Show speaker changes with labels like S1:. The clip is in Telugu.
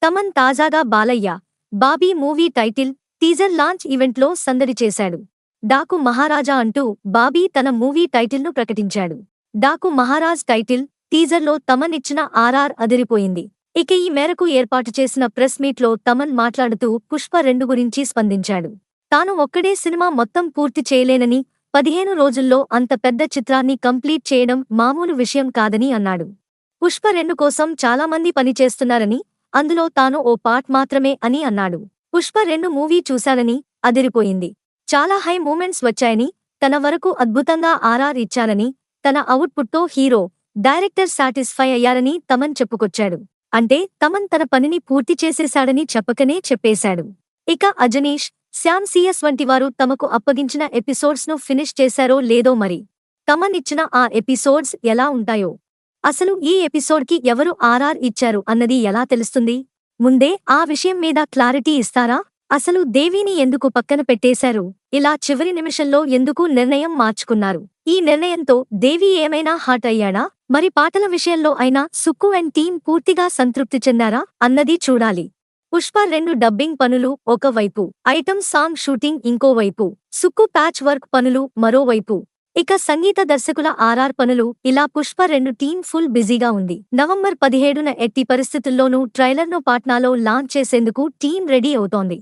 S1: తమన్ తాజాగా Balayya Bobby movie title teaser launch ఈవెంట్లో సందడి చేశాడు. డాకు మహారాజా అంటూ బాబీ తన మూవీ టైటిల్ను ప్రకటించాడు. డాకు మహారాజ్ టైటిల్ టీజర్లో తమన్ ఇచ్చిన ఆర్ఆర్ అదిరిపోయింది. ఇక ఈ మేరకు ఏర్పాటు చేసిన ప్రెస్ మీట్లో తమన్ మాట్లాడుతూ పుష్ప-2 గురించి స్పందించాడు. తాను ఒక్కడే సినిమా మొత్తం పూర్తి చేయలేనని, 15 రోజుల్లో అంత పెద్ద చిత్రాన్ని కంప్లీట్ చేయడం మామూలు విషయం కాదని అన్నాడు. పుష్ప-2 కోసం చాలామంది పనిచేస్తున్నారని, అందులో తాను ఓ పార్ట్ మాత్రమే అని అన్నాడు. పుష్ప-2 మూవీ చూశానని, అదిరిపోయింది. చాలా హై మూమెంట్స్ వచ్చాయని, తన వరకు అద్భుతంగా ఆర్ఆర్ ఇచ్చానని, తన అవుట్పుట్తో హీరో, డైరెక్టర్ సాటిస్ఫై అయ్యారని తమన్ చెప్పుకొచ్చాడు. అంటే తమన్ తన పనిని పూర్తి చేసేశాడని చెప్పకనే చెప్పేశాడు. ఇక అజనీష్, శ్యామ్ సీఎస్ వంటివారు తమకు అప్పగించిన ఎపిసోడ్స్ను ఫినిష్ చేశారో లేదో మరి. తమన్ ఇచ్చిన ఆ ఎపిసోడ్స్ ఎలా ఉంటాయో, అసలు ఈ ఎపిసోడ్కి ఎవరు ఆర్ఆర్ ఇచ్చారు అన్నది ఎలా తెలుస్తుంది? ముందే ఆ విషయం మీద క్లారిటీ ఇస్తారా? అసలు దేవిని ఎందుకు పక్కన పెట్టేశారు? ఇలా చివరి నిమిషంలో ఎందుకు నిర్ణయం మార్చుకున్నారు? ఈ నిర్ణయంతో దేవి ఏమైనా హాట్ అయ్యాడా? మరి పాటల విషయంలో అయినా సుక్కు అండ్ టీం పూర్తిగా సంతృప్తి చెందారా అన్నది చూడాలి. పుష్ప-2 డబ్బింగ్ పనులు ఒకవైపు, ఐటమ్ సాంగ్ షూటింగ్ ఇంకోవైపు, సుక్కు ప్యాచ్ వర్క్ పనులు మరోవైపు, ఇక సంగీత దర్శకుల ఆర్ఆర్ పనులు, ఇలా పుష్ప-2 టీం ఫుల్ బిజీగా ఉంది. నవంబర్ 17న ఎట్టి పరిస్థితుల్లోనూ ట్రైలర్ను పాట్నాలో లాంచ్ చేసేందుకు టీం రెడీ అవుతోంది.